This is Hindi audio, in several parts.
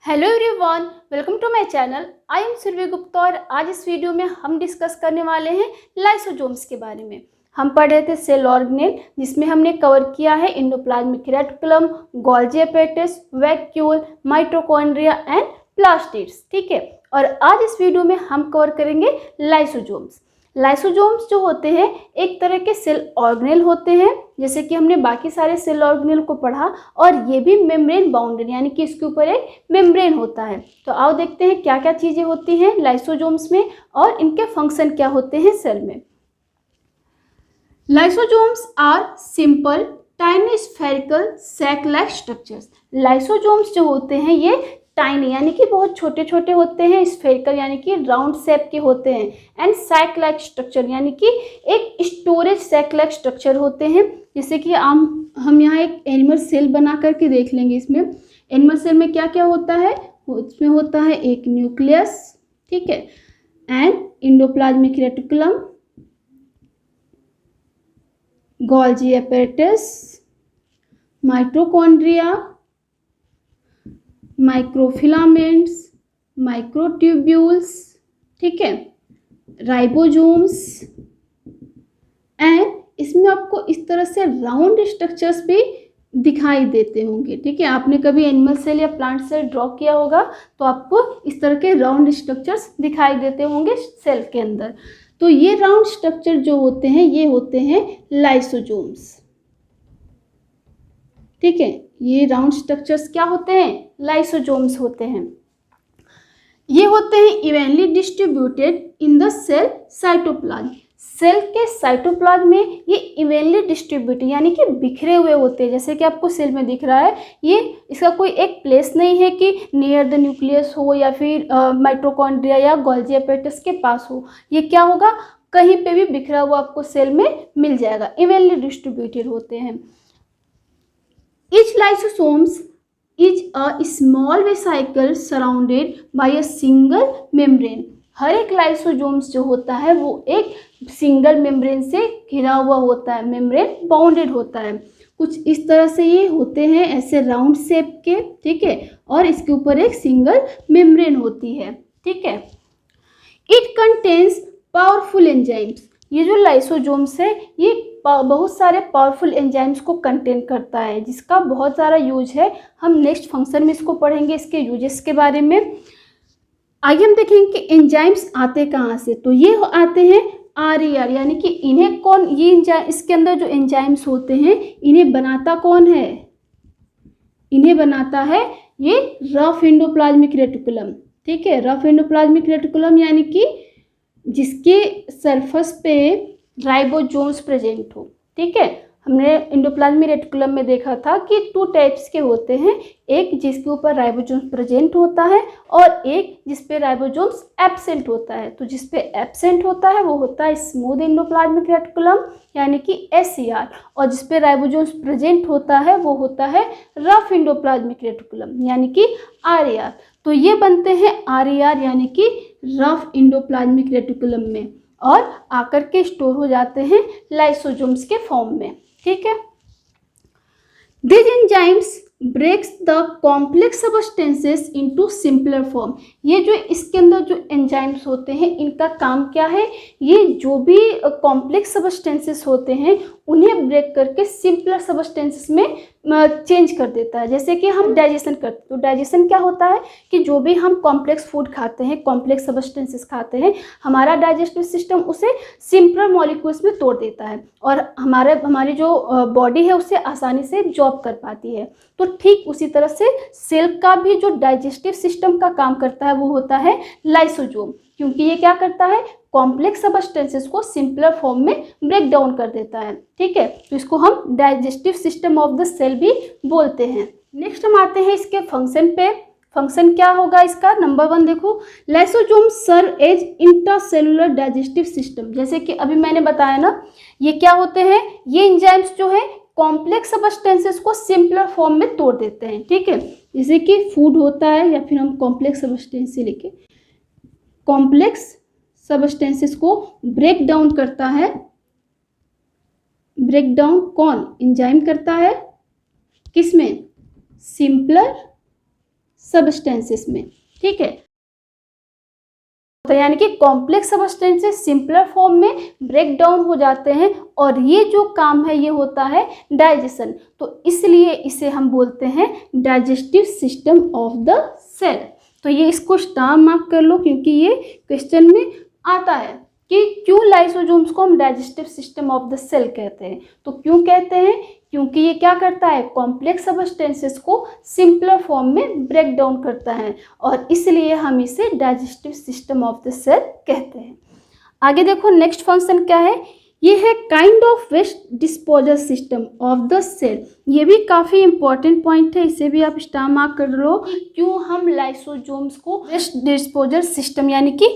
Hello everyone, welcome to my channel. I am Surabhi Gupta और आज इस वीडियो में हम डिस्कस करने वाले हैं लाइसोसोम्स के बारे में। हम पढ़ रहे थे सेल ऑर्गेनेल, जिसमें हमने कवर किया है endoplasmic reticulum, Golgi apparatus, vacuole, mitochondria and plastids. ठीक है, और आज इस वीडियो में हम कवर करेंगे लाइसोसोम्स। लाइसोसोम्स जो होते हैं एक तरह के सेल ऑर्गेनेल होते हैं, जैसे कि हमने बाकी सारे सेल ऑर्गेनेल को पढ़ा, और ये भी मेम्ब्रेन बाउंडेड यानी कि इसके ऊपर एक मेम्ब्रेन होता है। तो आओ देखते हैं क्या क्या चीज़ें होती हैं लाइसोसोम्स में और इनके फंक्शन क्या होते हैं सेल में। Lysosomes are simple tiny spherical sac like structures. Lysosomes जो होते हैं ये टाइनी यानी कि बहुत छोटे छोटे होते हैं, स्फेरिकल यानी कि राउंड शेप के होते हैं, एंड सैक लाइक स्ट्रक्चर यानी कि एक स्टोरेज सैक लाइक स्ट्रक्चर होते हैं। जैसे कि हम यहाँ एक एनिमल सेल बना करके देख लेंगे। इसमें एनिमल सेल में क्या क्या होता है, उसमें होता है एक न्यूक्लियस, ठीक है, and endoplasmic reticulum, Golgi apparatus, mitochondria, microfilaments, microtubules, ठीक है, राइबोसोम्स, एंड इसमें आपको इस तरह से राउंड स्ट्रक्चर्स भी दिखाई देते होंगे। ठीक है, आपने कभी एनिमल सेल या प्लांट सेल ड्रॉ किया होगा तो आपको इस तरह के राउंड स्ट्रक्चर्स दिखाई देते होंगे सेल के अंदर। तो ये राउंड स्ट्रक्चर जो होते हैं ये होते हैं लाइसोसोम्स। ठीक है, ये राउंड स्ट्रक्चर्स क्या होते हैं, लाइसोसोम्स होते हैं। ये होते हैं evenly distributed in the cell cytoplasm. Cell के साइटोप्लाज्म में ये इवनली डिस्ट्रीब्यूटेड यानी कि बिखरे हुए होते हैं। जैसे कि आपको सेल में दिख रहा है, ये इसका कोई एक प्लेस नहीं है कि नियर द न्यूक्लियस हो या फिर माइटोकॉन्ड्रिया या गोल्गी एपेटाइटिस के पास हो। ये क्या होगा, कहीं पे भी बिखरा हुआ आपको सेल में मिल जाएगा, इवनली डिस्ट्रीब्यूटेड होते हैं। Each lysosomes is a small vesicle surrounded by a single membrane। हर एक लाइसोसोम्स जो होता है वो एक सिंगल मेम्ब्रेन से घिरा हुआ होता है, मेम्ब्रेन बाउंडेड होता है। कुछ इस तरह से ये होते हैं, ऐसे राउंड शेप के, ठीक है, और इसके ऊपर एक सिंगल मेम्ब्रेन होती है। ठीक है, इट कंटेन्स पावरफुल एंजाइम्स। ये जो लाइसोसोम्स है ये बहुत सारे पावरफुल एंजाइम्स को कंटेन करता है, जिसका बहुत सारा यूज है। हम नेक्स्ट फंक्शन में इसको पढ़ेंगे, इसके यूजेस के बारे में। आगे हम देखेंगे कि एंजाइम्स आते कहाँ से। तो ये आते हैं आरईआर, यानी कि इन्हें कौन, ये इसके अंदर जो एंजाइम्स होते हैं इन्हें बनाता कौन है, इन्हें बनाता है ये रफ एंडोप्लाज्मिक रेटिकुलम। ठीक है, रफ एंडोप्लाज्मिक रेटिकुलम यानी कि जिसके सरफेस पे राइबोसोम्स प्रेजेंट हो। ठीक है, हमने एंडोप्लाज्मिक रेटिकुलम में देखा था कि 2 टाइप्स के होते हैं, एक जिसके ऊपर राइबोसोम्स प्रेजेंट होता है और एक जिस पे राइबोसोम्स एब्सेंट होता है। तो जिस पे एब्सेंट होता है वो होता है स्मूथ एंडोप्लाज्मिक रेटिकुलम यानी कि SER, और जिस पे राइबोसोम्स प्रेजेंट होता है वो होता है रफ एंडोप्लाज्मिक रेटिकुलम यानी कि RER। तो ये बनते हैं RER यानी कि रफ एंडोप्लाज्मिक रेटिकुलम में, और आकर के स्टोर हो जाते हैं लाइसोसोम्स के फॉर्म में। ठीक है, this enzymes breaks the complex substances into simpler form. ये जो इसके अंदर जो एंजाइम्स होते हैं इनका काम क्या है, ये जो भी कॉम्प्लेक्स सब्सटेंसेस होते हैं उन्हें ब्रेक करके सिंपलर सब्सटेंसेस में चेंज कर देता है। जैसे कि हम डाइजेशन करते हैं, तो डाइजेशन क्या होता है कि जो भी हम कॉम्प्लेक्स फूड खाते हैं, कॉम्प्लेक्स सब्सटेंसेस खाते हैं, हमारा डाइजेस्टिव सिस्टम उसे सिंपलर मॉलिक्यूल्स में तोड़ देता है और हमारी जो बॉडी है उसे आसानी से एब्जॉर्ब कर पाती है। तो ठीक उसी तरह से सेल का भी जो डाइजेस्टिव सिस्टम का काम करता है वो होता है लाइसोसोम, क्योंकि ये क्या करता है, कॉम्प्लेक्स सब्सटेंसेस को सिंपलर फॉर्म में ब्रेक डाउन कर देता है। ठीक है, तो इसको हम digestive system of the cell भी बोलते हैं। नेक्स्ट हम आते हैं इसके फंक्शन पे। फंक्शन क्या होगा इसका, नंबर 1 देखो, lysosome serve as intracellular digestive system. जैसे कि अभी मैंने बताया ना, ये क्या होते हैं, ये एंजाइम्स जो है कॉम्प्लेक्स सब्सटेंसेस को सिंपलर फॉर्म में तोड़ देते हैं। ठीक है, जैसे कि फूड होता है या फिर हम कॉम्प्लेक्स सब्सटेंस से लेके कॉम्प्लेक्स सब्सटेंसेस को ब्रेक डाउन करता है। ब्रेक डाउन कौन, एंजाइम करता है, किसमें, सिंपलर सब्सटेंसेस में, ठीक है। तो यानी कि कॉम्प्लेक्स सब्सटेंसेस सिंपलर फॉर्म में ब्रेक डाउन हो जाते हैं और ये जो काम है ये होता है डाइजेशन। तो इसलिए इसे हम बोलते हैं digestive system of the cell. तो ये इसको स्टार मार्क कर लो क्योंकि ये क्वेश्चन में आता है कि क्यों लाइसोसोम्स को हम digestive system of the cell कहते हैं। तो क्यों कहते हैं, क्योंकि ये क्या करता है, कॉम्प्लेक्स सब्सटेंसेस को सिंपलर फॉर्म में ब्रेक डाउन करता है और इसलिए हम इसे digestive system of the cell कहते हैं। आगे देखो नेक्स्ट फंक्शन क्या है, ये है kind of waste disposal system of the cell. ये भी काफ़ी इंपॉर्टेंट पॉइंट है, इसे भी आप स्टार मार्क कर लो। क्यों हम लाइसोसोम्स को वेस्ट डिस्पोजल सिस्टम यानी कि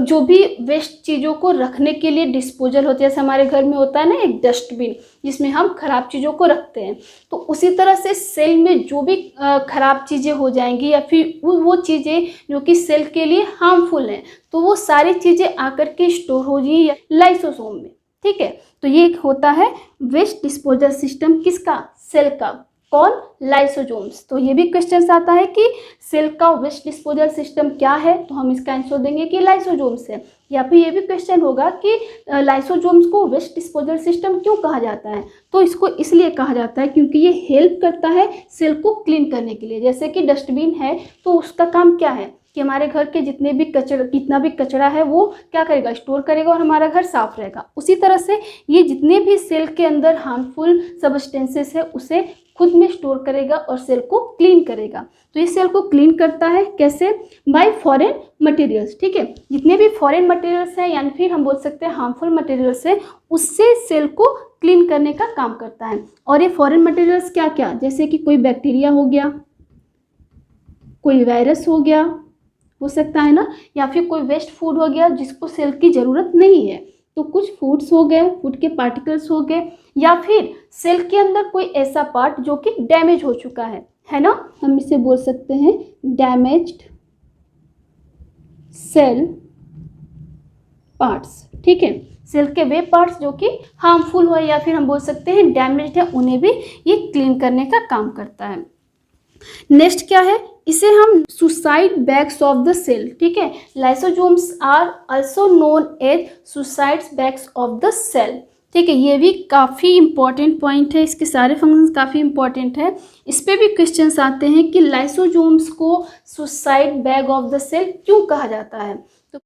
जो भी वेस्ट चीज़ों को रखने के लिए डिस्पोजल होती है, जैसे हमारे घर में होता है ना एक डस्टबिन जिसमें हम खराब चीज़ों को रखते हैं, तो उसी तरह से सेल में जो भी खराब चीज़ें हो जाएंगी या फिर वो चीज़ें जो कि सेल के लिए हार्मफुल हैं, तो वो सारी चीज़ें आकर के स्टोर हो जाएंगी लाइसोसोम में, ठीक है। तो ये एक होता है वेस्ट डिस्पोजल सिस्टम किसका, सेल का, कौन, लाइसोसोम्स। तो ये भी क्वेश्चन आता है कि सेल का वेस्ट डिस्पोजल सिस्टम क्या है, तो हम इसका आंसर देंगे कि लाइसोसोम्स है। या फिर ये भी क्वेश्चन होगा कि लाइसोसोम्स को वेस्ट डिस्पोजल सिस्टम क्यों कहा जाता है, तो इसको इसलिए कहा जाता है क्योंकि ये हेल्प करता है सेल को क्लीन करने के लिए। जैसे कि डस्टबिन है तो उसका काम क्या है कि हमारे घर के जितने भी कितना भी कचरा है वो क्या करेगा, स्टोर करेगा और हमारा घर साफ रहेगा। उसी तरह से ये जितने भी सेल के अंदर हार्मफुल सब्सटेंसेस है उसे खुद में स्टोर करेगा और सेल को क्लीन करेगा। तो ये सेल को क्लीन करता है कैसे, बाय फॉरेन मटेरियल्स, ठीक है। जितने भी फॉरेन मटेरियल्स हैं यानी फिर हम बोल सकते हैं हार्मफुल मटेरियल्स है, उससे सेल को क्लीन करने का काम करता है। और ये फॉरेन मटेरियल्स क्या क्या, जैसे कि कोई बैक्टीरिया हो गया, कोई वायरस हो सकता है ना, या फिर कोई वेस्ट फूड हो गया जिसको सेल की ज़रूरत नहीं है, तो कुछ फूड्स हो गए, फूड के पार्टिकल्स हो गए, या फिर सेल के अंदर कोई ऐसा पार्ट जो कि डैमेज हो चुका है ना, हम इसे बोल सकते हैं डैमेज्ड सेल पार्ट्स, ठीक है। सेल के वे पार्ट्स जो कि हार्मफुल हो या फिर हम बोल सकते हैं डैमेज्ड है, उन्हें भी ये क्लीन करने का काम करता है। नेक्स्ट क्या है, इसे हम suicide bags of the cell, ठीक है। Lysosomes are also known as suicide bags of the cell, ठीक है। ये भी काफ़ी इंपॉर्टेंट पॉइंट है, इसके सारे फंक्शंस काफ़ी इंपॉर्टेंट है। इस पे भी क्वेश्चंस आते हैं कि लाइसोसोम्स को suicide bag of the cell क्यों कहा जाता है। तो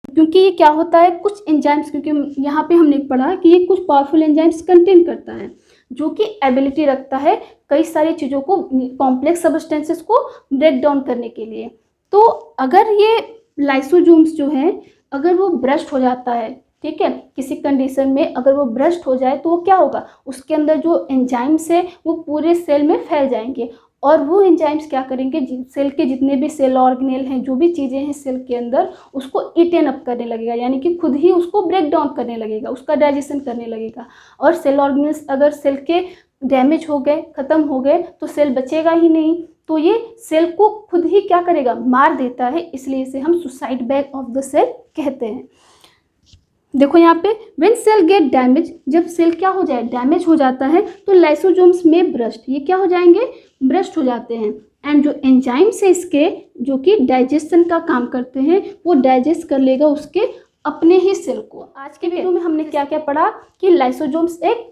क्योंकि ये क्या होता है, कुछ एंजाइम्स, क्योंकि यहाँ पे हमने पढ़ा कि ये कुछ पावरफुल एंजाइम्स कंटेन करता है जो कि एबिलिटी रखता है कई सारी चीज़ों को, कॉम्प्लेक्स सब्सटेंसेस को ब्रेक डाउन करने के लिए। तो अगर ये लाइसोसोम्स जो है अगर वो ब्रस्ट हो जाता है, ठीक है, किसी कंडीशन में अगर वो ब्रस्ट हो जाए तो वो क्या होगा, उसके अंदर जो एंजाइम्स है वो पूरे सेल में फैल जाएंगे और वो एंजाइम्स क्या करेंगे, सेल के जितने भी सेल ऑर्गेनेल हैं, जो भी चीज़ें हैं सेल के अंदर, उसको ईटेन अप करने लगेगा, यानी कि खुद ही उसको ब्रेक डाउन करने लगेगा, उसका डाइजेशन करने लगेगा। और सेल ऑर्गेनेल्स अगर सेल के डैमेज हो गए, ख़त्म हो गए, तो सेल बचेगा ही नहीं, तो ये सेल को खुद ही क्या करेगा, मार देता है। इसलिए इसे हम suicide bag of the cell कहते हैं। देखो यहाँ पे व्हेन सेल गेट डैमेज, जब सेल क्या हो जाए, डैमेज हो जाता है, तो लाइसोसोम्स में ब्रस्ट, ये क्या हो जाएंगे, ब्रस्ट हो जाते हैं। एंड जो एंजाइम्स है इसके जो कि डाइजेशन का काम करते हैं, वो डाइजेस्ट कर लेगा उसके अपने ही सेल को। आज के वीडियो में हमने क्या क्या पढ़ा कि लाइसोसोम्स एक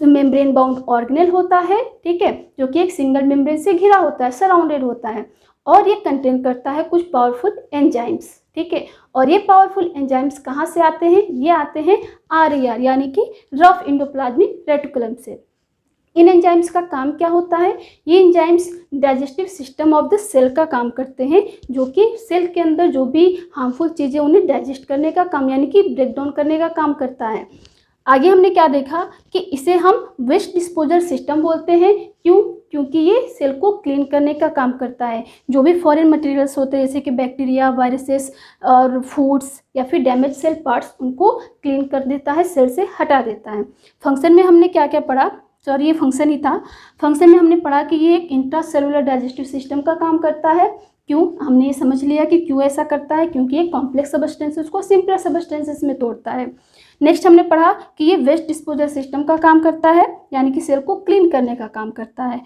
मेम्ब्रेन बाउंड ऑर्गेनेल होता है, ठीक है, जो कि एक सिंगल मेम्ब्रेन से घिरा होता है, सराउंडेड होता है, और ये कंटेन करता है कुछ पावरफुल एंजाइम्स, ठीक है। और ये पावरफुल एंजाइम्स कहाँ से आते हैं, ये आते हैं RER यानी कि रफ एंडोप्लाज्मिक रेटिकुलम से। इन एंजाइम्स का काम क्या होता है, ये enzymes digestive system of the cell का काम करते हैं, जो कि सेल के अंदर जो भी हार्मफुल चीज़ें उन्हें डाइजेस्ट करने का काम यानी कि ब्रेक डाउन करने का काम करता है। आगे हमने क्या देखा कि इसे हम वेस्ट डिस्पोजल सिस्टम बोलते हैं, क्यों, क्योंकि ये सेल को क्लीन करने का काम करता है। जो भी फॉरेन मटेरियल्स होते हैं जैसे कि बैक्टीरिया, वायरसेस और फूड्स या फिर डैमेज सेल पार्ट्स, उनको क्लीन कर देता है, सेल से हटा देता है। फंक्शन में हमने क्या क्या पढ़ा, सॉरी ये फंक्शन ही था। फंक्शन में हमने पढ़ा कि ये एक इंट्रासेलुलर डाइजेस्टिव सिस्टम का काम करता है। क्यों, हमने ये समझ लिया कि क्यों ऐसा करता है, क्योंकि ये कॉम्प्लेक्स सब्सटेंसेस को सिंपलर सब्सटेंसेस में तोड़ता है। नेक्स्ट हमने पढ़ा कि ये वेस्ट डिस्पोजल सिस्टम का काम करता है, यानी कि सेल को क्लीन करने का काम करता है।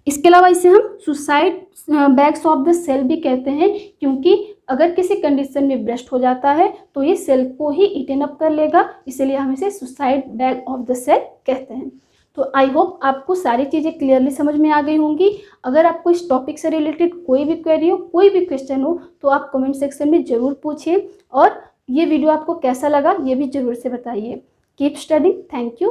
इसके अलावा इसे हम suicide bags of the cell भी कहते हैं, क्योंकि अगर किसी कंडीशन में ब्रस्ट हो जाता है तो ये सेल को ही ईटन अप कर लेगा, इसलिए हम इसे suicide bag of the cell कहते हैं। तो आई होप आपको सारी चीज़ें क्लियरली समझ में आ गई होंगी। अगर आपको इस टॉपिक से रिलेटेड कोई भी क्वेरी हो, कोई भी क्वेश्चन हो, तो आप कमेंट सेक्शन में ज़रूर पूछिए, और ये वीडियो आपको कैसा लगा ये भी ज़रूर से बताइए। Keep studying. Thank you.